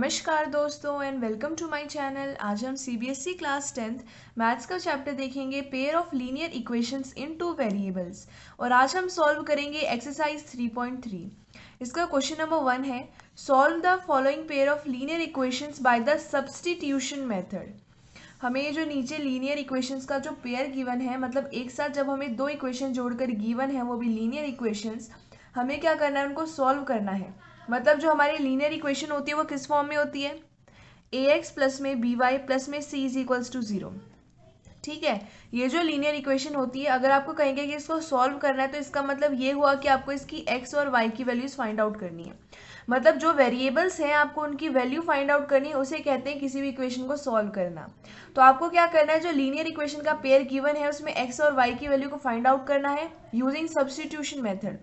नमस्कार दोस्तों and welcome to my channel. आज हम सीबीएसई क्लास 10th मैथ्स का चैप्टर देखेंगे pair of linear equations in two variables. और आज हम सॉल्व करेंगे एक्सरसाइज 3.3। इसका क्वेश्चन नंबर 1 है, solve the following pair of linear equations by the substitution method. हमें ये जो नीचे लीनियर इक्वेशंस का जो पेयर गिवन है, मतलब एक साथ जब हमें दो इक्वेशन जोड़कर गिवन है वो भी लीनियर इक्वेशंस, हमें क्या करना है, उनको सॉल्व करना है। मतलब जो हमारी लीनियर इक्वेशन होती है वो किस फॉर्म में होती है, ए एक्स प्लस में बी वाई प्लस में सी इज इक्वल्स टू 0। ठीक है, ये जो लीनियर इक्वेशन होती है, अगर आपको कहेंगे कि इसको सॉल्व करना है तो इसका मतलब ये हुआ कि आपको इसकी एक्स और वाई की वैल्यूज फाइंड आउट करनी है। मतलब जो वेरिएबल्स हैं आपको उनकी वैल्यू फाइंड आउट करनी है, उसे कहते हैं किसी भी इक्वेशन को सॉल्व करना। तो आपको क्या करना है, जो लीनियर इक्वेशन का पेयर गिवन है उसमें एक्स और वाई की वैल्यू को फाइंड आउट करना है यूजिंग सब्स्टिट्यूशन मेथड।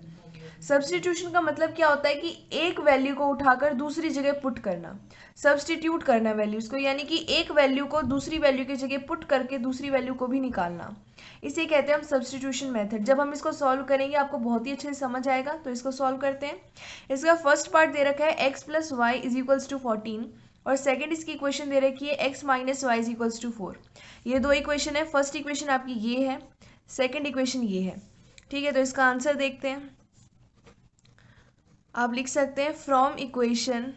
सब्स्टिट्यूशन का मतलब क्या होता है कि एक वैल्यू को उठाकर दूसरी जगह पुट करना, सब्स्टिट्यूट करना वैल्यूज को, यानी कि एक वैल्यू को दूसरी वैल्यू की जगह पुट करके दूसरी वैल्यू को भी निकालना। इसे कहते हैं हम सब्स्टिट्यूशन मेथड। जब हम इसको सॉल्व करेंगे आपको बहुत ही अच्छे से समझ आएगा। तो इसको सॉल्व करते हैं। इसका फर्स्ट पार्ट दे रखा है X plus Y is equals to 14 और सेकेंड इसकी इक्वेशन दे रखी है X minus Y is equals to 4। ये दो इक्वेशन है। फर्स्ट इक्वेशन आपकी ये है, सेकेंड इक्वेशन ये है। ठीक है, तो इसका आंसर देखते हैं। आप लिख सकते हैं from equation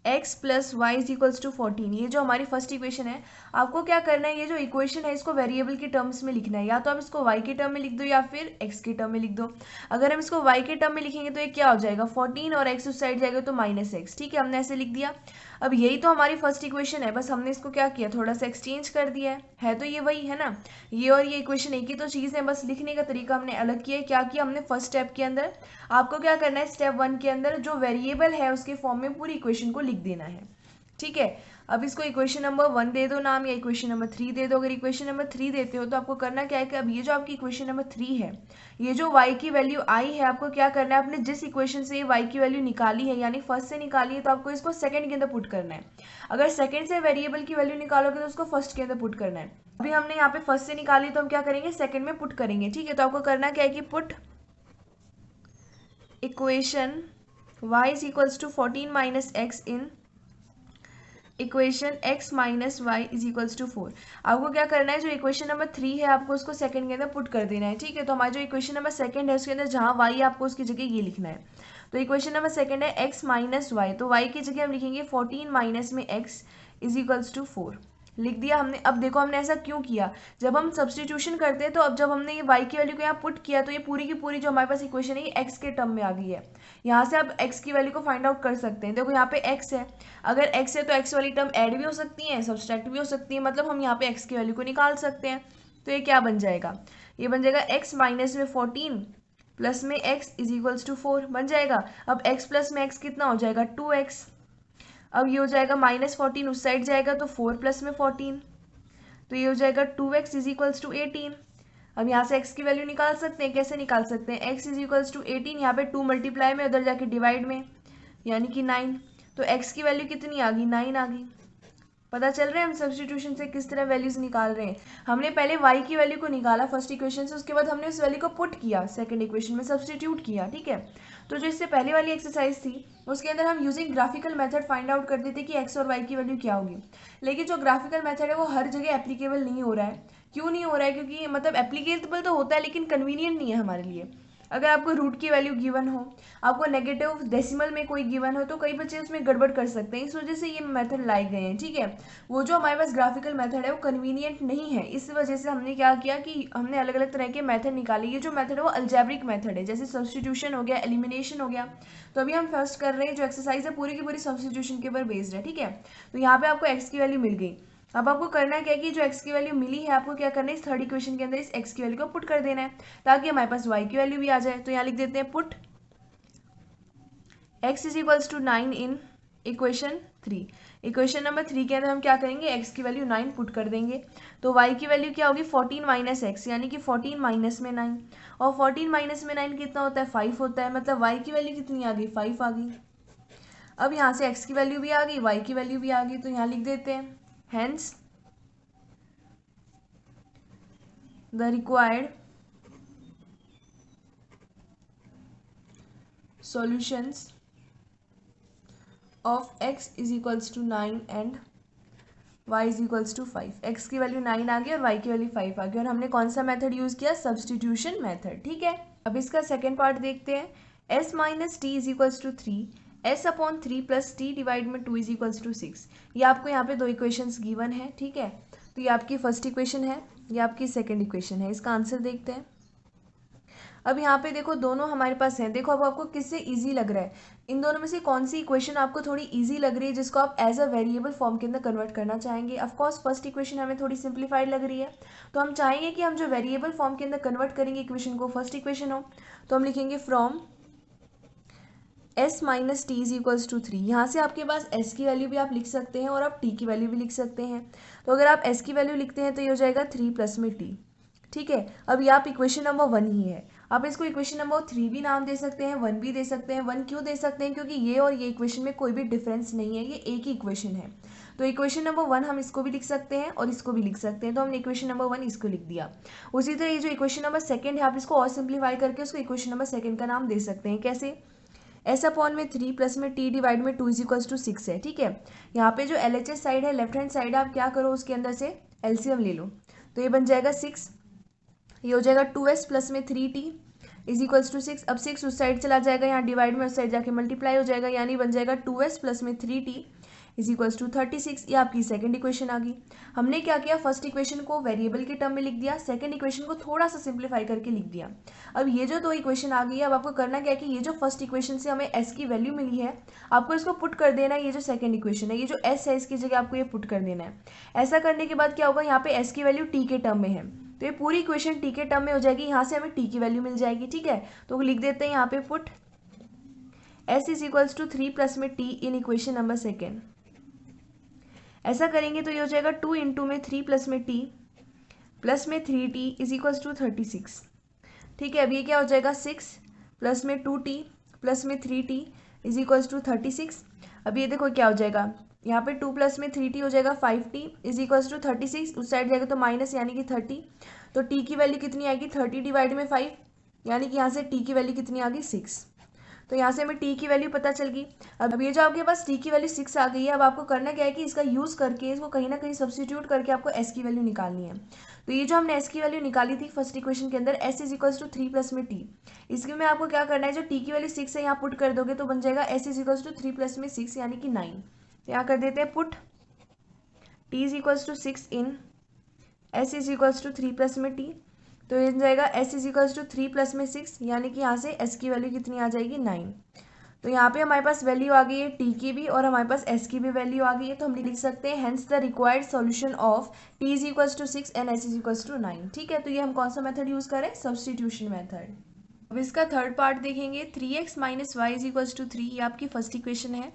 x plus Y is equals to 14। ये जो हमारी फर्स्ट इक्वेशन है, आपको क्या करना है, ये जो इक्वेशन है इसको वेरिएबल के टर्म्स में लिखना है। या तो आप इसको y के टर्म में लिख दो या फिर x के टर्म में लिख दो। अगर हम इसको y के टर्म में लिखेंगे तो ये क्या हो जाएगा, 14 और x उस साइड जाएगा तो माइनस एक्स। ठीक है, हमने ऐसे लिख दिया। अब यही तो हमारी फर्स्ट इक्वेशन है, बस हमने इसको क्या किया, थोड़ा सा एक्सचेंज कर दिया है तो ये वही है ना। ये और ये इक्वेशन एक ही तो चीज़ है, बस लिखने का तरीका हमने अलग किया है। क्या किया हमने फर्स्ट स्टेप के अंदर, आपको क्या करना है, स्टेप 1 के अंदर जो वेरिएबल है उसके फॉर्म में पूरी इक्वेशन को लिख देना है। ठीक है, अब इसको इक्वेशन नंबर 1 दे दो नाम, या इक्वेशन नंबर 3 दे दो। अगर इक्वेशन नंबर 3 देते हो तो आपको करना क्या है कि अब ये जो आपकी इक्वेशन नंबर 3 है, ये जो y की वैल्यू आई है, आपको क्या करना है, आपने जिस इक्वेशन से y की वैल्यू निकाली है यानी फर्स्ट से निकाली है, तो आपको इसको सेकंड के अंदर पुट करना है। अगर सेकंड से वेरिएबल की वैल्यू निकालोगे तो उसको फर्स्ट के अंदर पुट करना है। अभी हमने यहाँ पे फर्स्ट से निकाली तो हम क्या करेंगे, सेकंड में पुट करेंगे। ठीक है, तो आपको करना क्या है कि put equation y is equals to 14 minus X in equation x minus Y is equals to 4। आपको क्या करना है, जो इक्वेशन नंबर 3 है आपको उसको सेकंड के अंदर पुट कर देना है। ठीक है, तो हमारा जो इक्वेशन नंबर सेकंड है उसके अंदर जहाँ y है आपको उसकी जगह ये लिखना है। तो इक्वेशन नंबर सेकंड है x माइनस वाई, तो y की जगह हम लिखेंगे 14 माइनस में x इज इक्वल्स टू 4। लिख दिया हमने। अब देखो हमने ऐसा क्यों किया, जब हम सब्स्टिट्यूशन करते हैं तो अब जब हमने ये y की वैल्यू को यहाँ पुट किया तो ये पूरी की पूरी जो हमारे पास इक्वेशन है ये x के टर्म में आ गई है। यहाँ से आप x की वैल्यू को फाइंड आउट कर सकते हैं। देखो यहाँ पे x है, अगर x है तो x वाली टर्म ऐड भी हो सकती है, सब्सट्रैक्ट भी हो सकती है, मतलब हम यहाँ पे x की वैल्यू को निकाल सकते हैं। तो ये क्या बन जाएगा, ये बन जाएगा x माइनस में 14 प्लस में x इज इक्वल्स टू 4 बन जाएगा। अब x प्लस में x कितना हो जाएगा, 2x। अब ये हो जाएगा माइनस 14 उस साइड जाएगा तो 4 प्लस में 14, तो ये हो जाएगा 2x इज इक्वल्स टू 18। अब यहाँ से x की वैल्यू निकाल सकते हैं। कैसे निकाल सकते हैं, x इज इक्वल्स टू 18, यहाँ पे 2 मल्टीप्लाई में, उधर जाके डिवाइड में, यानी कि 9। तो x की वैल्यू कितनी आ गई, 9 आ गई। पता चल रहा है हम सब्स्टिट्यूशन से किस तरह वैल्यूज निकाल रहे हैं। हमने पहले y की वैल्यू को निकाला फर्स्ट इक्वेशन से, उसके बाद हमने उस वैल्यू को पुट किया सेकंड इक्वेशन में, सब्स्टिट्यूट किया। ठीक है, तो जो इससे पहले वाली एक्सरसाइज थी उसके अंदर हम using graphical method find out करते थे कि x और y की वैल्यू क्या होगी। लेकिन जो ग्राफिकल मेथड है वो हर जगह एप्लीकेबल नहीं हो रहा है। क्यों नहीं हो रहा है, क्योंकि मतलब एप्लीकेबल तो होता है लेकिन कन्वीनियंट नहीं है हमारे लिए। अगर आपको रूट की वैल्यू गिवन हो, आपको नेगेटिव डेसिमल में कोई गिवन हो, तो कई बच्चे उसमें गड़बड़ कर सकते हैं। इस वजह से ये मेथड लाए गए हैं। ठीक है, वो जो हमारे पास ग्राफिकल मेथड है वो कन्वीनियंट नहीं है, इस वजह से हमने क्या किया कि हमने अलग अलग तरह के मेथड निकाले। ये जो मेथड है वो अल्जेब्रिक मेथड है, जैसे सब्स्टिट्यूशन हो गया, एलिमिनेशन हो गया। तो अभी हम फर्स्ट कर रहे हैं, जो एक्सरसाइज है पूरी की पूरी सब्स्टिट्यूशन के ऊपर बेस्ड है। ठीक है, तो यहाँ पे आपको एक्स की वैल्यू मिल गई। अब आपको करना क्या है कि जो x की वैल्यू मिली है आपको क्या करना है, इस थर्ड इक्वेशन के अंदर इस x की वैल्यू को पुट कर देना है ताकि हमारे पास y की वैल्यू भी आ जाए। तो यहाँ लिख देते हैं put x is equals to 9 in equation 3। Equation number 3 के अंदर हम क्या करेंगे, x की वैल्यू 9 पुट कर देंगे। तो y की वैल्यू क्या होगी, 14 माइनस एक्स, यानी कि 14 माइनस में 9, और 14 माइनस में 9 कितना होता है, 5 होता है। मतलब y की वैल्यू कितनी आ गई, 5 आ गई। अब यहाँ से x की वैल्यू भी आ गई, y की वैल्यू भी आ गई, तो यहाँ लिख देते हैं hence the required solutions of x is equals to 9 and y is equals to 5। x की वैल्यू 9 आ गई और y की वैल्यू 5 आ गई और हमने कौन सा मेथड यूज़ किया, सब्सटीट्यूशन मेथड। ठीक है, अब इसका सेकेंड पार्ट देखते हैं। s minus T is equals to 3, s upon 3 plus T divide में 2 इज इक्वल्स टू 6। ये आपको यहाँ पे दो इक्वेशंस गिवन है। ठीक है, तो ये आपकी फर्स्ट इक्वेशन है, ये आपकी सेकेंड इक्वेशन है। इसका आंसर देखते हैं। अब यहाँ पे देखो दोनों हमारे पास हैं। देखो अब आपको किससे इजी लग रहा है, इन दोनों में से कौन सी इक्वेशन आपको थोड़ी इजी लग रही है जिसको आप एज अ वेरिएबल फॉर्म के अंदर कन्वर्ट करना चाहेंगे। ऑफकोर्स फर्स्ट इक्वेशन हमें थोड़ी सिंप्लीफाइड लग रही है, तो हम चाहेंगे कि हम जो वेरिएबल फॉर्म के अंदर कन्वर्ट करेंगे इक्वेशन को, फर्स्ट इक्वेशन हो, तो हम लिखेंगे from s minus T is equals to 3। यहाँ से आपके पास s की वैल्यू भी आप लिख सकते हैं और आप t की वैल्यू भी लिख सकते हैं। तो अगर आप s की वैल्यू लिखते हैं तो ये हो जाएगा 3 प्लस में t। ठीक है, अब ये आप इक्वेशन नंबर 1 ही है। आप इसको इक्वेशन नंबर 3 भी नाम दे सकते हैं, 1 भी दे सकते हैं। 1 क्यों दे सकते हैं, क्योंकि ये और ये इक्वेशन में कोई भी डिफरेंस नहीं है, ये एक ही इक्वेशन है। तो इक्वेशन नंबर 1 हम इसको भी लिख सकते हैं और इसको भी लिख सकते हैं, तो हमने इक्वेशन नंबर 1 इसको लिख दिया। उसी तरह ये जो इक्वेशन नंबर सेकंड है, आप इसको और सिंप्लीफाई करके उसको इक्वेशन नंबर सेकंड का नाम दे सकते हैं। कैसे, s अपॉन में 3 प्लस में t डिवाइड में 2 इज इक्वल्स टू 6 है। ठीक है, यहाँ पे जो LHS साइड है, लेफ्ट हैंड साइड है, आप क्या करो उसके अंदर से एलसीएम ले लो, तो ये बन जाएगा 6, ये हो जाएगा 2s प्लस में 3t इज इक्वल्स टू 6। अब 6 उस साइड चला जाएगा, यहाँ डिवाइड में उस साइड जाके मल्टीप्लाई हो जाएगा, यानी बन जाएगा 2s प्लस में 3t इज इक्वल्स टू 36। ये आपकी सेकंड इक्वेशन आ गई। हमने क्या किया, फर्स्ट इक्वेशन को वेरिएबल के टर्म में लिख दिया, सेकंड इक्वेशन को थोड़ा सा सिंप्लीफाई करके लिख दिया। अब ये जो दो इक्वेशन आ गई है, अब आपको करना क्या है कि ये जो फर्स्ट इक्वेशन से हमें s की वैल्यू मिली है, आपको इसको पुट कर देना है। ये जो सेकंड इक्वेशन है, ये जो s है, इसकी जगह आपको ये पुट कर देना है। ऐसा करने के बाद क्या होगा, यहाँ पे s की वैल्यू t के टर्म में है, तो ये पूरी इक्वेशन t के टर्म में हो जाएगी। यहाँ से हमें t की वैल्यू मिल जाएगी। ठीक है, तो लिख देते हैं यहाँ पे put s is equals to 3 plus में t in equation number second. ऐसा करेंगे तो ये हो जाएगा 2 इंटू में 3 प्लस में t प्लस में 3t इज इक्वल्स टू 36। ठीक है, अब ये क्या हो जाएगा 6 प्लस में 2t प्लस में 3t इज इक्वल्स टू 36। अब ये देखो क्या हो जाएगा, यहाँ पे 2 प्लस में 3t हो जाएगा 5t इज इक्वल्स टू 36। उस साइड जाएगा तो माइनस यानी कि 30, तो t की वैल्यू कितनी आएगी 30 डिवाइड में 5, यानी कि यहाँ से t की वैल्यू कितनी आ गई 6। तो यहाँ से हमें t की वैल्यू पता चल गई। अब ये जो आपके पास t की वैल्यू 6 आ गई है, अब आपको करना क्या है कि इसका यूज़ करके इसको कहीं ना कहीं सब्सटीट्यूट करके आपको s की वैल्यू निकालनी है। तो ये जो हमने s की वैल्यू निकाली थी फर्स्ट इक्वेशन के अंदर, s is equals to 3 plus में t, इसके में आपको क्या करना है, जो t की वैल्यू 6 है यहाँ पुट कर दोगे तो बन जाएगा s is equals to 3 plus में 6 यानी कि 9। तो यहाँ कर देते हैं put t is equals to 6 in s is equals to 3 plus में t, तो ये जाएगा s is equals to 3 plus में 6, यानी कि यहाँ से s की वैल्यू कितनी आ जाएगी 9। तो यहाँ पे हमारे पास वैल्यू आ गई है t की भी और हमारे पास s की भी वैल्यू आ गई है, तो हम लिख सकते हैं hence the required solution of t is equals to 6 and s is equals to 9। ठीक है, तो ये हम कौन सा मेथड यूज करें, सब्सटीट्यूशन मेथड। अब इसका थर्ड पार्ट देखेंगे, 3x minus Y is equals to 3, ये आपकी फर्स्ट इक्वेशन है।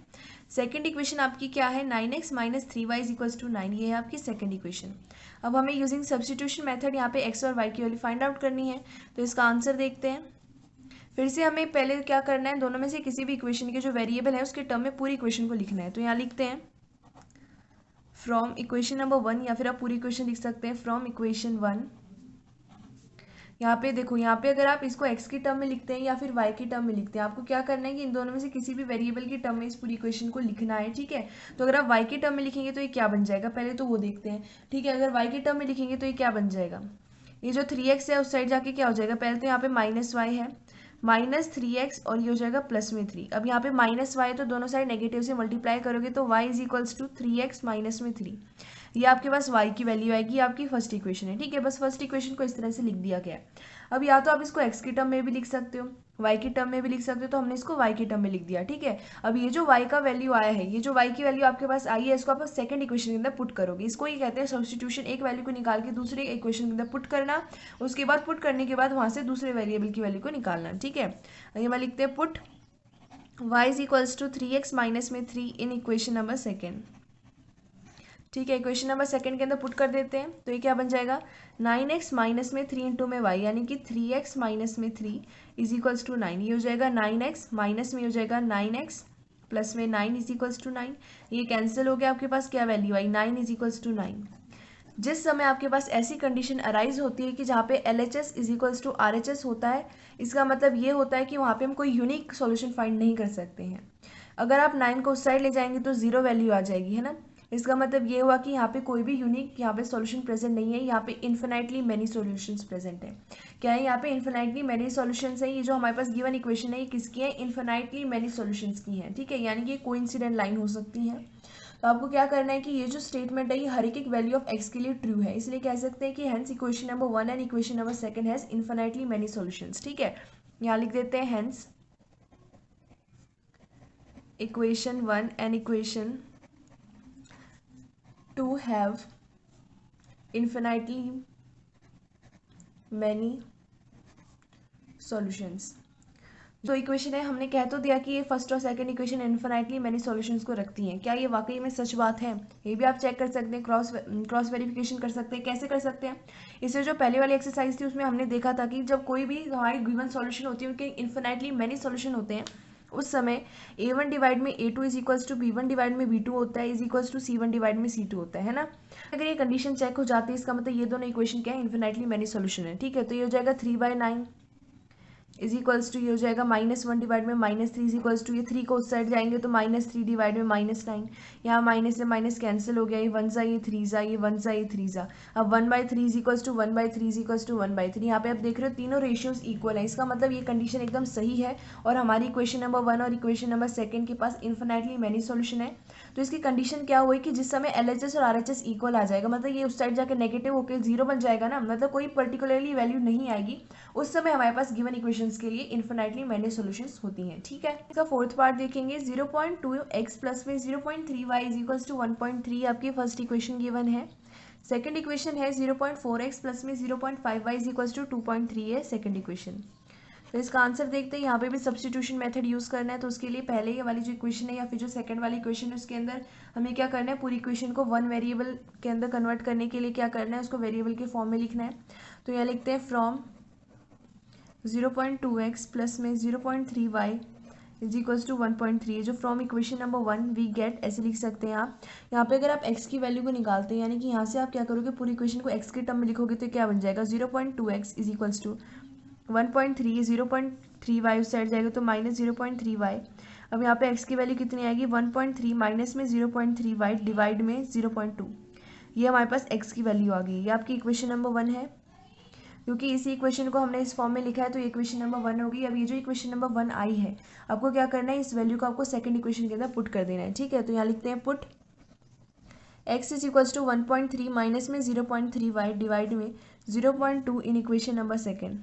सेकंड इक्वेशन आपकी क्या है, 9x minus 3y is equals to 9, ये है आपकी सेकंड इक्वेशन। अब हमें यूजिंग सब्सटीट्यूशन मेथड यहाँ पे x और y की वैल्यू फाइंड आउट करनी है, तो इसका आंसर देखते हैं। फिर से हमें पहले क्या करना है, दोनों में से किसी भी इक्वेशन के जो वेरिएबल है उसके टर्म में पूरी इक्वेशन को लिखना है। तो यहाँ लिखते हैं फ्रॉम इक्वेशन नंबर 1, या फिर आप पूरी इक्वेशन लिख सकते हैं फ्रॉम इक्वेशन 1। यहाँ पे देखो, यहाँ पे अगर आप इसको x की टर्म में लिखते हैं या फिर y की टर्म में लिखते हैं, आपको क्या करना है कि इन दोनों में से किसी भी वेरिएबल की टर्म में इस पूरी इक्वेशन को लिखना है। ठीक है, तो अगर आप y की टर्म में लिखेंगे तो ये क्या बन जाएगा, पहले तो वो देखते हैं। ठीक है, अगर y की टर्म में लिखेंगे तो ये क्या बन जाएगा, ये जो 3x है उस साइड जाके क्या हो जाएगा, पहले तो यहाँ पे माइनस वाई है, माइनस 3x और ये हो जाएगा प्लस में 3। अब यहाँ पे माइनस वाई तो दोनों साइड नेगेटिव से मल्टीप्लाई करोगे तो y is equals to 3x minus में 3, ये आपके पास y की वैल्यू आएगी, आपकी फर्स्ट इक्वेशन है। ठीक है, बस फर्स्ट इक्वेशन को इस तरह से लिख दिया गया है। अब या तो आप इसको x की टर्म में भी लिख सकते हो, y की टर्म में भी लिख सकते हो, तो हमने इसको y की टर्म में लिख दिया। ठीक है, अब ये जो y का वैल्यू आया है, ये जो y की वैल्यू आपके पास आई है, इसको आप सेकंड इक्वेशन के अंदर पुट करोगे। इसको ही कहते हैं सब्स्टिट्यूशन, एक वैल्यू को निकाल के दूसरे इक्वेशन के अंदर पुट करना, उसके बाद पुट करने के बाद वहां से दूसरे वेरिएबल की वैल्यू को निकालना। ठीक है, ये मैं लिखते हैं put y is equals to 3x minus में 3 इन इक्वेशन नंबर सेकेंड। ठीक है, इक्वेशन नंबर सेकंड के अंदर पुट कर देते हैं, तो ये क्या बन जाएगा 9x माइनस में 3 इंटू में y, यानी कि 3x माइनस में 3 इज इक्वल्स टू 9। ये हो जाएगा 9x माइनस में हो जाएगा 9x प्लस में 9 इज इक्वल्स टू 9। ये कैंसिल हो गया, आपके पास क्या वैल्यू आई 9 इज इक्वल्स टू 9। जिस समय आपके पास ऐसी कंडीशन अराइज होती है कि जहाँ पे LHS is equals to RHS होता है, इसका मतलब ये होता है कि वहाँ पे हम कोई यूनिक सॉल्यूशन फाइंड नहीं कर सकते हैं। अगर आप 9 को उस साइड ले जाएंगे तो 0 वैल्यू आ जाएगी, है ना। इसका मतलब ये हुआ कि यहाँ पे कोई भी यूनिक यहाँ पे सॉल्यूशन प्रेजेंट नहीं है, यहाँ पे इन्फिनाइटली मैनी सॉल्यूशंस प्रेजेंट है। क्या है, यहाँ पे इन्फिनाइटली मैनी सॉल्यूशंस है। ये जो हमारे पास गिवन इक्वेशन है ये किसकी है, इन्फिनाइटली मैनी सॉल्यूशंस की है, ठीक है, यानी कि कोइंसिडेंट लाइन हो सकती है। तो आपको क्या करना है कि ये जो स्टेटमेंट है ये हर एक वैल्यू ऑफ एक्स के लिए ट्रू है, इसलिए कह सकते हैं कि hence equation number 1 and equation number 2 has infinitely many solutions, ठीक है। यहाँ लिख देते हैं hence equation 1 and equation 2 have infinitely many solutions. जो इक्वेशन है हमने कह तो दिया कि ये फर्स्ट और second equation infinitely many solutions को रखती हैं। क्या ये वाकई में सच बात है, ये भी आप चेक कर सकते हैं, क्रॉस वेरिफिकेशन कर सकते हैं। कैसे कर सकते हैं, इससे जो पहले वाली एक्सरसाइज थी उसमें हमने देखा था कि जब कोई भी हमारी गिवन सॉल्यूशन होती है उनके इन्फिनाइटली मैनी सॉल्यूशन होते हैं, उस समय a1 डिवाइड में a2 is equals to b1 divide में b2 होता है, is equals to c1 divide में c2 होता है ना। अगर ये कंडीशन चेक हो जाती है इसका मतलब ये दोनों इक्वेशन क्या है, इन्फिनाइटली मैनी सॉल्यूशन है, ठीक है। तो ये हो जाएगा 3/9 इज इक्वल्स टू ये हो जाएगा -1 डिवाइड में -3 इज इक्वल्स टू, ये 3 को उस साइड जाएंगे तो -3 डिवाइड में -9, यहाँ माइनस से माइनस कैंसिल हो गया, ये 1 जा ये 3 जा, ये 1 जा ये 3 जा। अब 1/3 is equals to 1/3 is equals to 1/3। यहाँ पे आप देख रहे हो तीनों रेशियोज इक्वल है, इसका मतलब ये कंडीशन एकदम सही है और हमारी इक्वेशन नंबर 1 और इक्वेशन नंबर 2 के पास इन्फिनाइटली मैनी सॉल्यूशन है। तो इसकी कंडीशन क्या हुई कि जिस समय LHS और RHS इक्वल आ जाएगा, मतलब ये उस साइड जाके नेगेटिव होकर 0 बन जाएगा ना, मतलब कोई पर्टिकुलरली वैल्यू नहीं आएगी, उस समय हमारे पास गिवन इक्वेशंस के लिए इन्फिनाइटली मैनी सॉल्यूशंस होती हैं, ठीक है। इसका फोर्थ पार्ट देखेंगे, 0.2x प्लस में 0.3y इज इक्वल्स टू 1.3 आपकी फर्स्ट इक्वेशन गिवन है। सेकंड इक्वेशन है 0.4x प्लस में 0.5y इज इक्वल्स टू 2.3 है सेकंड इक्वेशन। तो इसका आंसर देखते हैं, यहाँ पे भी सब्स्टिट्यूशन मेथड यूज़ करना है, तो उसके लिए पहले ये वाली जो इक्वेशन है या फिर जो सेकंड वाली इक्वेशन है उसके अंदर हमें क्या करना है, पूरी इक्वेशन को वन वेरिएबल के अंदर कन्वर्ट करने के लिए क्या करना है, उसको वेरिएबल के फॉर्म में लिखना है। तो यहाँ लिखते हैं फ्रॉम 0.2x प्लस में 0.3y इज इक्वल्स टू 1.3, जो from equation number 1 we get, ऐसे लिख सकते हैं आप। यहाँ पे अगर आप x की वैल्यू को निकालते हैं, यानी कि यहाँ से आप क्या करोगे, पूरी इक्वेशन को x के टर्म में लिखोगे तो क्या बन जाएगा, 0.2x is equals to 1.3, 0.3y उस साइड जाएगा तो -0.3y। अब यहाँ पे x की वैल्यू कितनी आएगी, 1.3 माइनस में 0.3y डिवाइड में 0.2, ये हमारे पास x की वैल्यू आ गई। ये आपकी इक्वेशन नंबर 1 है, क्योंकि इसी इक्वेशन को हमने इस फॉर्म में लिखा है तो इक्वेशन नंबर 1 होगी। अब ये जो इक्वेशन नंबर 1 आई है, आपको क्या करना है, इस वैल्यू को आपको सेकंड इक्वेशन के अंदर पुट कर देना है, ठीक है। तो यहाँ लिखते हैं put x is equals to 1.3 minus में 0.3y डिवाइड में 0.2 इन इक्वेशन नंबर 2,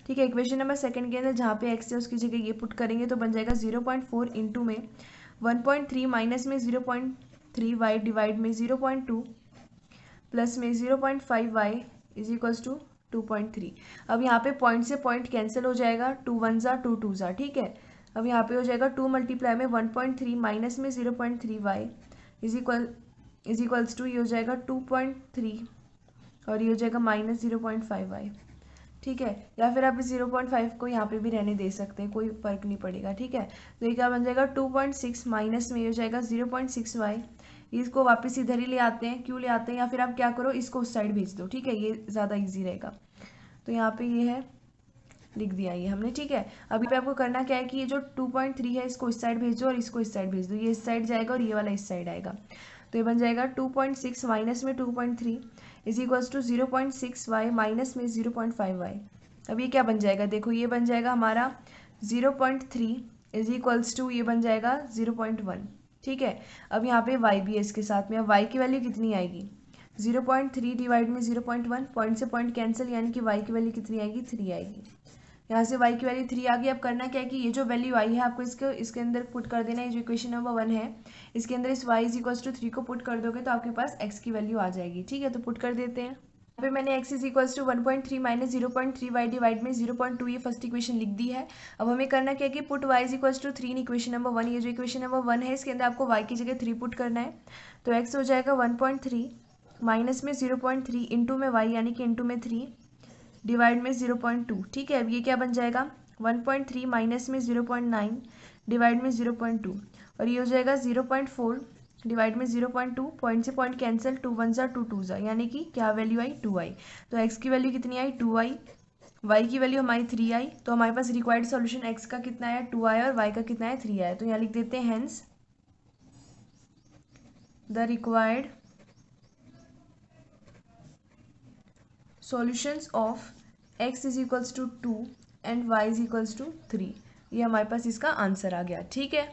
ठीक है। इक्वेशन नंबर 2 के अंदर जहाँ पे x है उसकी जगह ये पुट करेंगे तो बन जाएगा 0.4 इंटू में 1.3 माइनस में 0.3y डिवाइड में 0.2 प्लस में 0.5y इज इक्वल्स टू 2.3। अब यहाँ पे पॉइंट से पॉइंट कैंसिल हो जाएगा, 2 1 जा 2 2 जा, ठीक है। अब यहाँ पे हो जाएगा 2 मल्टीप्लाई में 1.3 माइनस में 0.3y इज इक्वल्स टू, ये हो जाएगा 2.3 और ये हो जाएगा -0.5y, ठीक है। या फिर आप इस 0.5 को यहाँ पे भी रहने दे सकते हैं, कोई फर्क नहीं पड़ेगा, ठीक है। तो ये क्या बन जाएगा, 2.6 माइनस में ये हो जाएगा 0.6y, इसको वापस इधर ही ले आते हैं, क्यों ले आते हैं, या फिर आप क्या करो इसको उस साइड भेज दो, ठीक है, ये ज़्यादा इजी रहेगा। तो यहाँ पे ये है, लिख दिया ये हमने, ठीक है। अभी पे आपको करना क्या है कि ये जो 2.3 है इसको इस साइड भेज दो और इसको इस साइड भेज दो, ये इस साइड जाएगा और ये वाला इस साइड आएगा। तो ये बन जाएगा 2.6 माइनस में 2.3 is equals to 0.6y minus में 0.5y। अब ये क्या बन जाएगा, देखो ये बन जाएगा हमारा 0.3 इज इक्वल्स टू, ये बन जाएगा 0.1, ठीक है। अब यहाँ पे y भी है इसके साथ में, अब y की वैल्यू कितनी आएगी, 0.3 डिवाइड में 0.1, पॉइंट से पॉइंट कैंसिल, यानी कि y की वैल्यू कितनी आएगी, 3 आएगी। यहाँ से y की वैल्यू 3 आ गई। अब करना क्या है कि ये जो वैल्यू आई है आपको इसके अंदर पुट कर देना है, जो इक्वेशन नंबर 1 है इसके अंदर इस y इज इक्वल्स टू 3 को पुट कर दोगे तो आपके पास x की वैल्यू आ जाएगी, ठीक है। तो पुट कर देते हैं, यहाँ पे मैंने x is equals to 1.3 minus 0.3y divide में 0.2 ये फर्स्ट इक्वेशन लिख दी है। अब हमें करना क्या है कि put y is equals to 3 in equation number 1, ये जो इक्वेशन नंबर 1 है इसके अंदर आपको y की जगह 3 पुट करना है। तो x हो जाएगा 1.3 माइनस में 0.3 इंटू में y, यानी कि इंटू में 3 डिवाइड में 0.2, ठीक है। अब ये क्या बन जाएगा, 1.3 माइनस में 0.9 डिवाइड में 0.2 और ये हो जाएगा 0.4 डिवाइड में 0.2, पॉइंट से पॉइंट कैंसिल, 2 1 जा 2 2 जा, यानी कि क्या वैल्यू आई, 2i। तो x की वैल्यू कितनी आई, 2i y की वैल्यू हमारी 3 आई, तो हमारे पास रिक्वायर्ड सॉल्यूशन x का कितना आया 2 आया और y का कितना है 3 आया। तो यहाँ लिख देते हैं hence the required solutions of x is equals to 2 and y is equals to 3। ये हमारे पास इसका आंसर आ गया। ठीक है,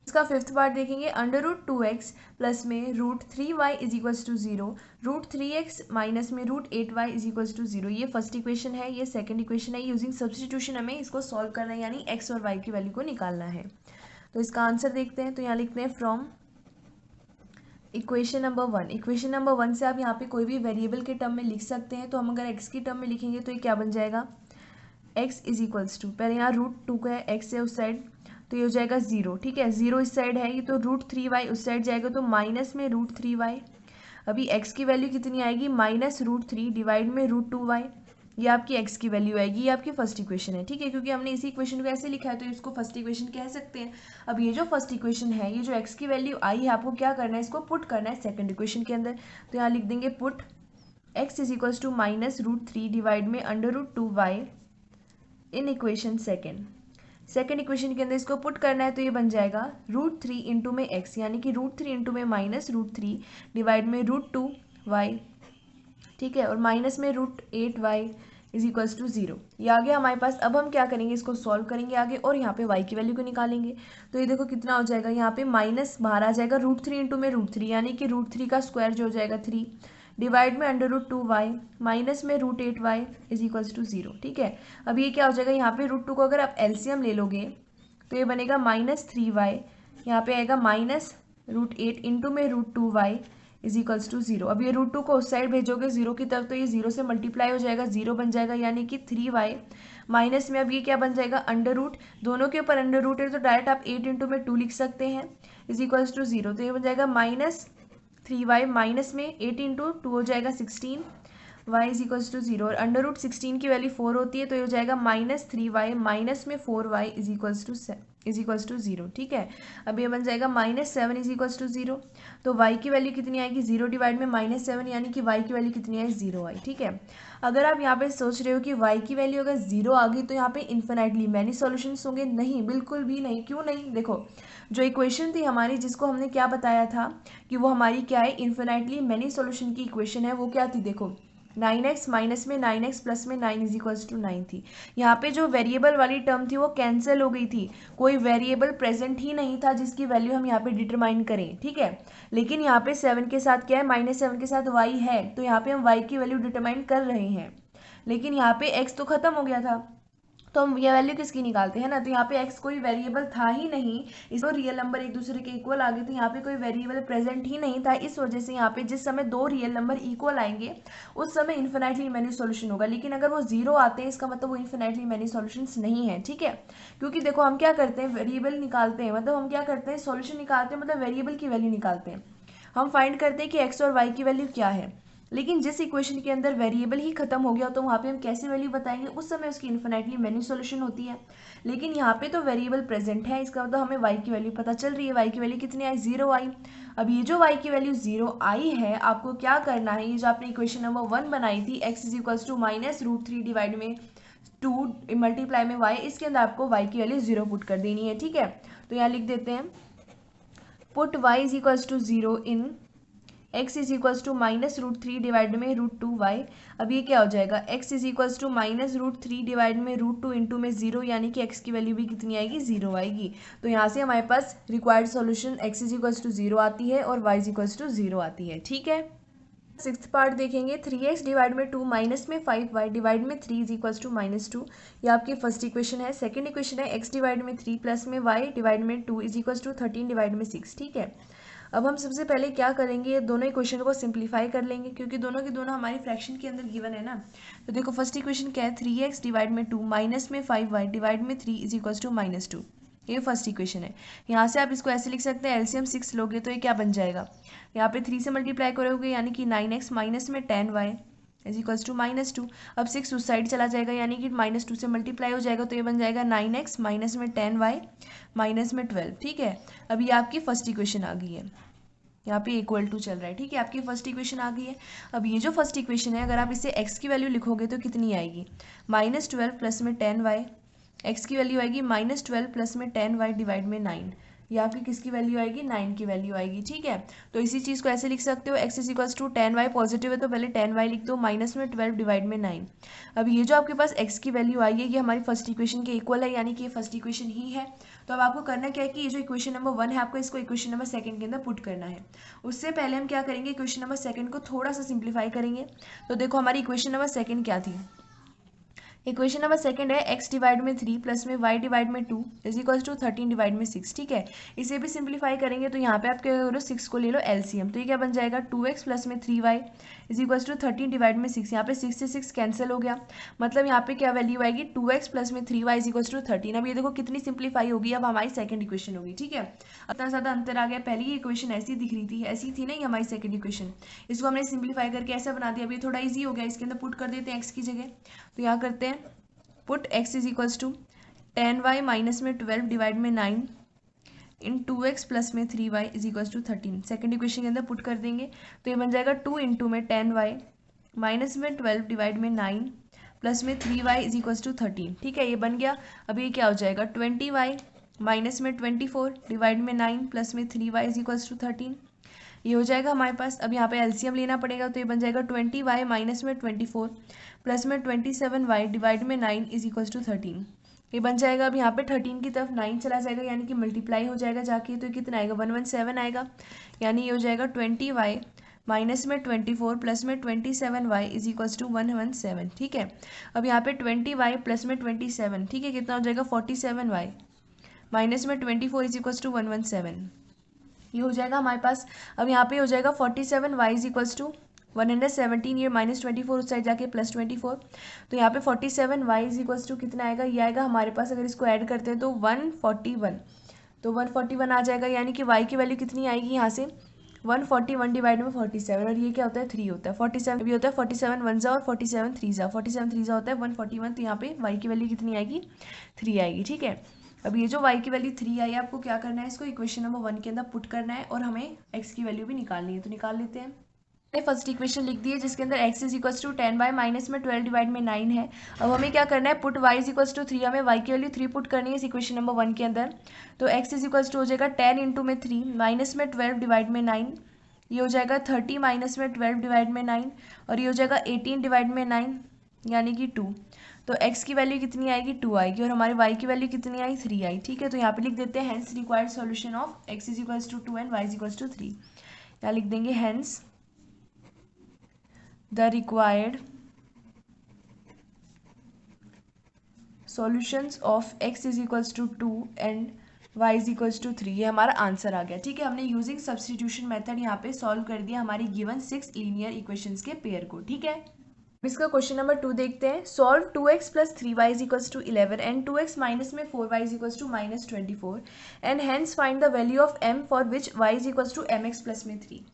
इसका फिफ्थ पार्ट देखेंगे। √2x प्लस में √3y is equals to 0, √3x minus में √8y इज इक्वल्स टू 0। ये फर्स्ट इक्वेशन है, ये सेकंड इक्वेशन है। यूजिंग सब्स्टिट्यूशन हमें इसको सॉल्व करना है, यानी x और y की वैल्यू को निकालना है। तो इसका आंसर देखते हैं। तो यहाँ लिखते हैं from equation number 1। Equation number 1 से आप यहाँ पे कोई भी वेरिएबल के टर्म में लिख सकते हैं। तो हम अगर x की टर्म में लिखेंगे तो ये क्या बन जाएगा, x इज इक्वल्स टू, पहले यहाँ √2 का है, x है उस साइड, तो ये हो जाएगा 0। ठीक है, 0 इस साइड है, ये तो √3y उस साइड जाएगा, तो माइनस में √3y। अभी x की वैल्यू कितनी आएगी, -√3 डिवाइड में √2y। ये आपकी x की वैल्यू आएगी। ये आपकी फर्स्ट इक्वेशन है। ठीक है, क्योंकि हमने इसी इक्वेशन को ऐसे लिखा है तो इसको फर्स्ट इक्वेशन कह सकते हैं। अब ये जो फर्स्ट इक्वेशन है, ये जो x की वैल्यू आई है, आपको क्या करना है, इसको पुट करना है सेकंड इक्वेशन के अंदर। तो यहाँ लिख देंगे put x is equals to -√3 divide में √2y in equation second equation के अंदर इसको पुट करना है। तो ये बन जाएगा √3 इंटू में x, यानी कि √3 इंटू में -√3 डिवाइड में √2y। ठीक है, और माइनस में √8y इज इक्वल्स टू 0। ये आ गया हमारे पास। अब हम क्या करेंगे, इसको सॉल्व करेंगे आगे और यहाँ पे y की वैल्यू को निकालेंगे। तो ये देखो कितना हो जाएगा, यहाँ पे माइनस बाहर आ जाएगा, √3 इंटू में √3 यानी कि √3 का स्क्वायर जो हो जाएगा 3 डिवाइड में √2y माइनस में √8y इज इक्वल्स टू 0। ठीक है, अब ये क्या हो जाएगा, यहाँ पे √2 को अगर आप एलसीएम ले लोगे तो ये बनेगा -3y, यहाँ पे आएगा -√8 इंटू में √2y इज इक्वल्स टू 0। अब ये √2 को उस साइड भेजोगे 0 की तरफ, तो ये 0 से मल्टीप्लाई हो जाएगा, 0 बन जाएगा, यानी कि 3y माइनस में अब ये क्या बन जाएगा, अंडर दोनों के ऊपर अंडर रूट है, तो डायरेक्ट आप 8 इंटू में 2 लिख सकते हैं इज इक्वल्स टू 0। तो ये बन जाएगा -3y माइनस में 8 इंटू 2 हो जाएगा 16 y इज इक्वल्स टू 0, और √16 की वैल्यू 4 होती है, तो ये हो जाएगा -3y माइनस में 4y इज इक्वल्स टू 0। ठीक है, अब ये बन जाएगा -7 इज इक्वल्स टू 0। तो y की वैल्यू कितनी आएगी, 0 डिवाइड में -7, यानी कि y की वैल्यू कितनी आई, 0 आई। ठीक है, अगर आप यहाँ पे सोच रहे हो कि y की वैल्यू अगर 0 आ गई तो यहाँ पे इन्फिनाइटली मैनी सॉल्यूशंस होंगे, नहीं, बिल्कुल भी नहीं। क्यों नहीं, देखो जो इक्वेशन थी हमारी, जिसको हमने क्या बताया था कि वो हमारी क्या है, इन्फिनाइटली मैनी सॉल्यूशन की इक्वेशन है, वो क्या थी, देखो 9x माइनस में 9x प्लस में 9 इज इक्वल्स टू 9 थी। यहाँ पे जो वेरिएबल वाली टर्म थी वो कैंसिल हो गई थी, कोई वेरिएबल प्रेजेंट ही नहीं था जिसकी वैल्यू हम यहाँ पे डिटरमाइन करें। ठीक है, लेकिन यहाँ पे 7 के साथ क्या है, -7 के साथ y है, तो यहाँ पे हम y की वैल्यू डिटरमाइन कर रहे हैं, लेकिन यहाँ पे x तो खत्म हो गया था, तो हम ये वैल्यू किसकी निकालते हैं ना। तो यहाँ पे x कोई वेरिएबल था ही नहीं, इसको रियल नंबर एक दूसरे के इक्वल आ गए, तो यहाँ पे कोई वेरिएबल प्रेजेंट ही नहीं था। इस वजह से यहाँ पे जिस समय दो रियल नंबर इक्वल आएंगे उस समय इन्फिनाइटली मैनी सॉल्यूशन होगा, लेकिन अगर वो 0 आते हैं इसका मतलब वो इन्फिनाइटली मैनी सॉल्यूशंस नहीं है। ठीक है, क्योंकि देखो हम क्या करते हैं, वेरिएबल निकालते हैं, मतलब हम क्या करते हैं, सॉल्यूशन निकालते हैं, मतलब वेरिएबल की वैल्यू निकालते हैं। हम फाइंड करते हैं कि x और y की वैल्यू क्या है, लेकिन जिस इक्वेशन के अंदर वेरिएबल ही खत्म हो गया तो वहाँ पे हम कैसे वैल्यू बताएंगे, उस समय उसकी इन्फिनाइटली मैनी सॉल्यूशन होती है। लेकिन यहाँ पे तो वेरिएबल प्रेजेंट है, इसका मतलब हमें y की वैल्यू पता चल रही है। y की वैल्यू कितनी आई, 0 आई। अब ये जो y की वैल्यू 0 आई है, आपको क्या करना है, ये जो आपने इक्वेशन नंबर 1 बनाई थी, x is equals to -√3 divide में 2 मल्टीप्लाई में y, इसके अंदर आपको y की वैल्यू 0 पुट कर देनी है। ठीक है, तो यहाँ लिख देते हैं put y is equals to 0 in x is equals to -√3 divide में √2y। अब ये क्या हो जाएगा, x is equals to -√3 divide में √2 इंटू में 0, यानी कि x की वैल्यू भी कितनी आएगी, 0 आएगी। तो यहाँ से हमारे पास required solution x is equals to 0 आती है और y इज इक्वल्स टू 0 आती है। ठीक है, सिक्स्थ पार्ट देखेंगे। 3x डिवाइड में 2 माइनस में 5y डिवाइड में 3 इज इक्वल्स टू -2। ये आपकी फर्स्ट इक्वेशन है। सेकंड इक्वेशन है x डिवाइड में 3 प्लस में y डिवाइड में 2 इज इक्वल्स टू 13 डिवाइड में 6। ठीक है, अब हम सबसे पहले क्या करेंगे, ये दोनों इक्वेशन को सिंप्लीफाई कर लेंगे, क्योंकि दोनों की दोनों हमारी फ्रैक्शन के अंदर गिवन है ना। तो देखो फर्स्ट इक्वेशन क्या है, 3x डिवाइड में 2 माइनस में 5y डिवाइड में 3 इज इक्वल्स टू -2। ये फर्स्ट इक्वेशन है। यहाँ से आप इसको ऐसे लिख सकते हैं, एलसीएम 6 लोगे तो ये क्या बन जाएगा, यहाँ पे 3 से मल्टीप्लाई करोगे यानी कि 9x माइनस में 10y इज इक्वल्स टू -2। अब 6 उस साइड चला जाएगा, यानी कि -2 से मल्टीप्लाई हो जाएगा, तो ये बन जाएगा 9x माइनस में 10y माइनस में 12। ठीक है, अब ये आपकी फर्स्ट इक्वेशन आ गई है। यहाँ पे इक्वल टू चल रहा है, ठीक है। आपकी फर्स्ट इक्वेशन आ गई है। अब ये जो फर्स्ट इक्वेशन है, अगर आप इसे x की वैल्यू लिखोगे तो कितनी आएगी, -12 प्लस में 10y, x की वैल्यू आएगी -12 प्लस में 10y डिवाइड में 9, ये आपकी किसकी वैल्यू आएगी, 9 की वैल्यू आएगी, ठीक है। तो इसी चीज़ को ऐसे लिख सकते हो, x equals to 10y, positive है तो पहले 10y लिख दो, माइनस में 12 डिवाइड में 9। अब ये जो आपके पास x की वैल्यू आई है, ये हमारी फर्स्ट इक्वेशन के इक्वल है, यानी कि ये फर्स्ट इक्वेशन ही है। तो अब आपको करना क्या है कि ये जो इक्वेशन नंबर 1 है, आपको इसको इक्वेशन नंबर 2 के अंदर पुट करना है। उससे पहले हम क्या करेंगे, इक्वेशन नंबर 2 को थोड़ा सा सिंप्लीफाई करेंगे। तो देखो हमारी इक्वेशन नंबर 2 क्या थी, इक्वेशन नंबर 2 है x डिवाइड में 3 प्लस में y डिवाइड में 2 इज इक्वल्स टू 13 डिवाइड में 6, ठीक है। इसे भी सिंप्लीफाई करेंगे तो यहाँ पे आप क्या करो, 6 को ले लो एलसीएम, तो ये क्या बन जाएगा, 2x प्लस में 3y is equals to 13 divide में 6, यहाँ पे 6 से 6 कैंसिल हो गया, मतलब यहाँ पे क्या वैल्यू आएगी, 2x प्लस में 3y इज इक्वल्स टू 13। अब ये देखो कितनी सिंप्लीफाई होगी, अब हमारी सेकंड इक्वेशन होगी, ठीक है। इतना ज़्यादा अंतर आ गया, पहले ही इक्वेशन ऐसी दिख रही थी, ऐसी थी ना ये हमारी सेकंड इक्वेशन, इसको हमने सिंप्लीफाई करके ऐसा बना दिया। अब ये थोड़ा ईजी हो गया, इसके अंदर पुट कर देते हैं x की जगह, तो यहाँ करते हैं put x is equals to 10y minus में 12 डिवाइड में 9 इन 2x प्लस में 3y is equals to 13, second equation के अंदर पुट कर देंगे तो ये बन जाएगा 2 इंटू में 10y माइनस में 12 डिवाइड में 9 प्लस में 3y इज इक्वल्स टू 13, ठीक है, ये बन गया। अब ये क्या हो जाएगा, 20y माइनस में 24 डिवाइड में 9 प्लस में 3y इज इक्वल्स टू 13, ये हो जाएगा हमारे पास। अब यहाँ पे एलसीएम लेना पड़ेगा, तो ये बन जाएगा 20y माइनस में 24 प्लस में 27y डिवाइड में 9 इज इक्वल्स टू 13, ये बन जाएगा। अब यहाँ पे 13 की तरफ 9 चला जाएगा, यानी कि मल्टीप्लाई हो जाएगा जाके, तो कितना आएगा, 117 आएगा, यानी ये हो जाएगा 20y माइनस में 24 प्लस में 27y इज इक्वल्स टू 117, ठीक है। अब यहाँ पे 20y प्लस में 27, ठीक है, कितना हो जाएगा 47y माइनस में 24 इज इक्वल्स टू 117, ये हो जाएगा हमारे पास। अब यहाँ पे हो जाएगा 47y इज इक्वल्स टू 117, ये -24 उस साइड जाके +24, तो यहाँ पे 47y इज इक्वल्स टू कितना आएगा, ये आएगा हमारे पास, अगर इसको ऐड करते हैं तो 141, तो 141 आ जाएगा, यानी कि y की वैल्यू कितनी आएगी यहाँ से 141 डिवाइड में 47, और ये क्या होता है 3 होता है, 47 भी होता है, 47 1 जा और 47 3 जा, 47 3 जा होता है 141, तो यहाँ पे y की वैल्यू कितनी आएगी 3 आएगी, ठीक है। अब ये जो y की वैल्यू 3 आई है, आपको क्या करना है, इसको इक्वेशन नंबर 1 के अंदर पुट करना है और हमें x की वैल्यू भी निकालनी है, तो निकाल लेते हैं। फर्स्ट इक्वेशन लिख दी है जिसके अंदर x is equals to 10y minus में 12 डिवाइड में 9 है। अब हमें क्या करना है, put y is equals to 3, हमें y की वैल्यू 3 पुट करनी है इस इक्वेशन नंबर 1 के अंदर, तो x इज इक्वल्स टू हो जाएगा 10 इंटू में 3 माइनस में 12 डिवाइड में 9, ये हो जाएगा 30 माइनस में 12 डिवाइड में 9, और ये हो जाएगा 18 डिवाइड में 9 यानी कि 2, तो x की वैल्यू कितनी आएगी 2 आएगी, और हमारे y की वैल्यू कितनी आई 3 आई, ठीक है। तो यहाँ पे लिख देते हैं hence required solution of x is equals to 2 and y is equals to 3, यहाँ लिख देंगे hence the required solutions of x is equals to 2 and y is equals to 3, ये हमारा आंसर आ गया, ठीक है। हमने यूजिंग सब्स्टिट्यूशन मेथड यहाँ पे सॉल्व कर दिया हमारी गिवन 6 लीनियर इक्वेशंस के पेयर को, ठीक है। इसका क्वेश्चन नंबर 2 देखते हैं, solve 2x plus 3y is equals to 11 and 2x minus में 4y is equals to -24 and hence find the value of m for which y is equals to mx plus में 3।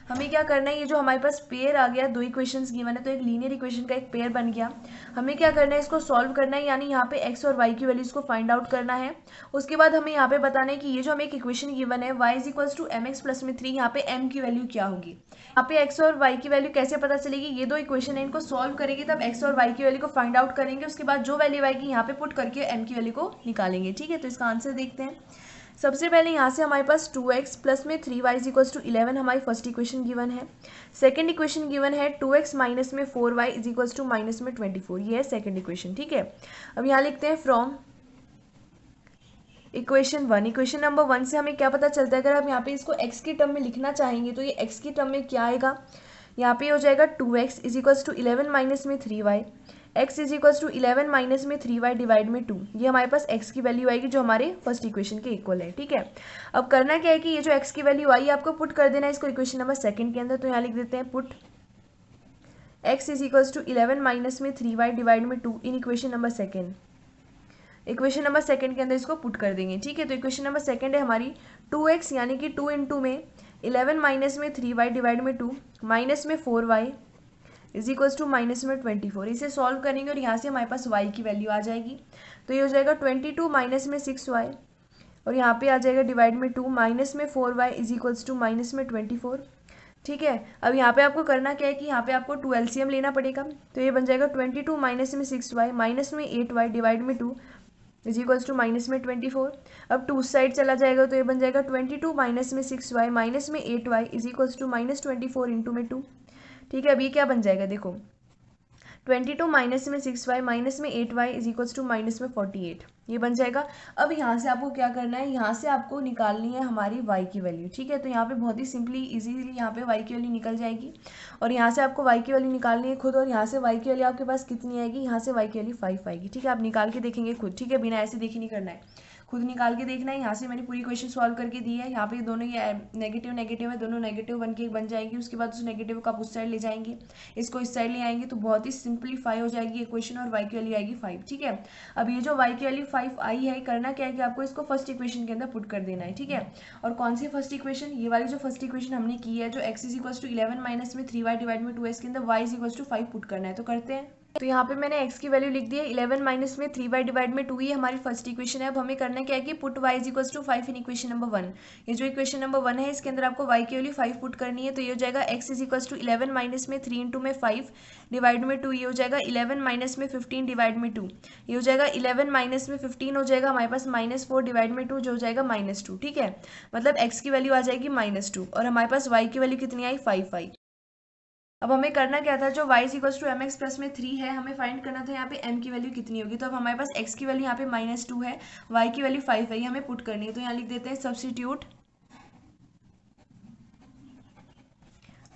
हमें क्या करना है, ये जो हमारे पास पेयर आ गया, दो इक्वेशंस गिवन है तो एक लीनियर इक्वेशन का एक पेयर बन गया, हमें क्या करना है, इसको सॉल्व करना है, यानी यहाँ पे x और y की वैल्यूज को फाइंड आउट करना है। उसके बाद हमें यहाँ पे बताना है कि ये जो हमें एक इक्वेशन गिवन है y is equals to mx plus में 3, यहाँ पे m की वैल्यू क्या होगी, यहाँ पे x और y की वैल्यू कैसे पता चलेगी, ये दो इक्वेशन है इनको सॉल्व करेंगे तब x और y की वैल्यू को फाइंड आउट करेंगे, उसके बाद जो वैल्यू आएगी यहाँ पे पुट करके m की वैल्यू को निकालेंगे, ठीक है। तो इसका आंसर देखते हैं। सबसे पहले यहाँ से हमारे पास 2x प्लस में 3y इज इक्वल्स टू 11 हमारी फर्स्ट इक्वेशन गिवन है। सेकंड इक्वेशन गिवन है 2x माइनस में 4y is equals to minus में 24, ये है सेकंड इक्वेशन, ठीक है। अब यहाँ लिखते हैं फ्रॉम इक्वेशन 1, इक्वेशन नंबर 1 से हमें क्या पता चलता है, अगर आप यहाँ पे इसको x की टर्म में लिखना चाहेंगे तो ये x की टर्म में क्या आएगा, यहाँ पे हो जाएगा 2x is equals to 11 minus में 3y, x is equals to 11 minus में 3y डिवाइड में 2, ये हमारे पास x की वैल्यू आएगी जो हमारे फर्स्ट इक्वेशन के इक्वल है, ठीक है। अब करना क्या है कि ये जो x की वैल्यू आई आपको पुट कर देना है इसको इक्वेशन नंबर 2 के अंदर, तो यहाँ लिख देते हैं put x is equals to 11 minus में 3y डिवाइड में 2 in equation number 2, equation number 2 के अंदर इसको पुट कर देंगे, ठीक है। तो इक्वेशन नंबर 2 है हमारी 2x यानी कि 2 इंटू में 11 माइनस में 3y डिवाइड में 2 माइनस में 4y is equals to minus में 24, इसे सॉल्व करेंगे और यहाँ से हमारे पास y की वैल्यू आ जाएगी, तो ये हो जाएगा 22 माइनस में 6y और यहाँ पे आ जाएगा डिवाइड में 2, माइनस में 4y is equals to minus में 24। ठीक है, अब यहाँ पे आपको करना क्या है कि यहाँ पे आपको 2 LCM लेना पड़ेगा। तो ये बन जाएगा 22 माइनस में 6y माइनस में 8y डिवाइड में 2 इज इक्वल्स टू माइनस में 24। अब 2 साइड चला जाएगा तो ये बन जाएगा 22 माइनस में 6y माइनस में 8y is equals to minus 24 into में 2। ठीक है, अब ये क्या बन जाएगा, देखो 22 माइनस में 6y माइनस में 8y is equals to minus में 48, ये बन जाएगा। अब यहाँ से आपको क्या करना है, यहाँ से आपको निकालनी है हमारी y की वैल्यू। ठीक है, तो यहाँ पे बहुत ही सिंपली इजीली यहाँ पे y की वैल्यू निकल जाएगी और यहाँ से आपको y की वैल्यू निकालनी है खुद, और यहाँ से y की वैल्यू आपके पास कितनी आएगी, यहाँ से y की वैल्यू 5 आएगी। ठीक है, आप निकाल के देखेंगे खुद। ठीक है, बिना ऐसे देखे नहीं करना है, खुद निकाल के देखना है। यहाँ से मैंने पूरी क्वेश्चन सॉल्व करके दी है। यहाँ पे दोनों ये नेगेटिव नेगेटिव है, दोनों नेगेटिव बन के बन जाएंगी। उसके बाद उस नेगेटिव को आप उस साइड ले जाएंगे, इसको इस साइड ले आएंगे, तो बहुत ही सिंपलीफाई हो जाएगी इक्वेशन और y की वैल्यू आएगी 5। ठीक है, अब ये जो y की वैल्यू 5 आई है, करना क्या है कि आपको इसको फर्स्ट इक्वेशन के अंदर पुट कर देना है। ठीक है, और कौन सी फर्स्ट इक्वेशन, ये वाली जो फर्स्ट इक्वेशन हमने की है, जो x is equals to 11 minus में 3y डिवाइड में 2 इसके अंदर y is equals to 5 put करना है। तो करते हैं। तो यहाँ पे मैंने x की वैल्यू लिख दी है 11 माइनस में 3y डिवाइड में 2, ये हमारी फर्स्ट इक्वेशन है। अब हमें करना क्या है कि put y is equals to 5 in equation number 1। ये जो इक्वेशन नंबर 1 है, इसके अंदर आपको y की वैल्यू 5 पुट करनी है। तो ये हो जाएगा x is equals to 11 minus में 3 इंटू में 5 डिवाइड में 2, ये हो जाएगा 11 माइनस में 15 डिवाइड में 2, ये हो जाएगा 11 माइनस में 15 हो जाएगा हमारे पास -4 डिवाइड में 2, जो हो जाएगा -2। ठीक है, मतलब x की वैल्यू आ जाएगी -2 और हमारे पास y की वैल्यू कितनी आई, 5 आई। अब हमें करना क्या था, जो y equals to M X plus में 3 है, हमें फाइंड करना था यहाँ पे m की वैल्यू कितनी होगी। तो अब हमारे पास x की वैल्यू यहाँ पे -2 है, y की वैल्यू 5 है, ये हमें पुट करनी है। तो यहाँ लिख देते हैं substitute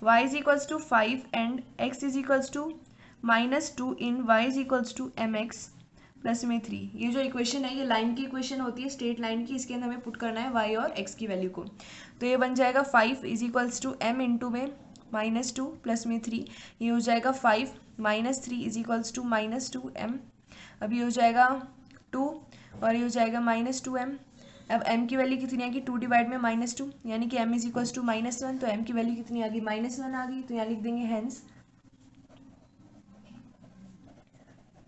y is equals to 5 and x is equals to -2 in y is equals to M X plus में 3। ये जो इक्वेशन है, ये लाइन की इक्वेशन होती है, स्ट्रेट लाइन की, इसके अंदर हमें पुट करना है y और x की वैल्यू को। तो ये बन जाएगा 5 is equals to m into में -2 प्लस में 3, ये हो जाएगा 5 -3 इज इक्वल्स टू -2m। अब ये हो जाएगा 2 और ये हो जाएगा -2m। अब m की वैल्यू कितनी आएगी, 2 डिवाइड में -2, यानी कि m इज इक्वल्स टू -1। तो m की वैल्यू कितनी आ गई, -1 आ गई। तो यहाँ लिख देंगे hence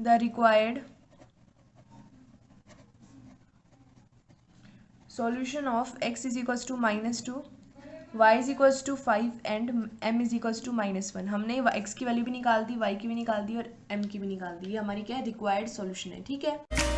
the required solution of x is equals to -2, y is equals to 5 and m is equals to -1। हमने x की वैल्यू भी निकाल दी, y की भी निकाल दी और m की भी निकाल दी। ये हमारी क्या है, रिक्वायर्ड सॉल्यूशन है। ठीक है।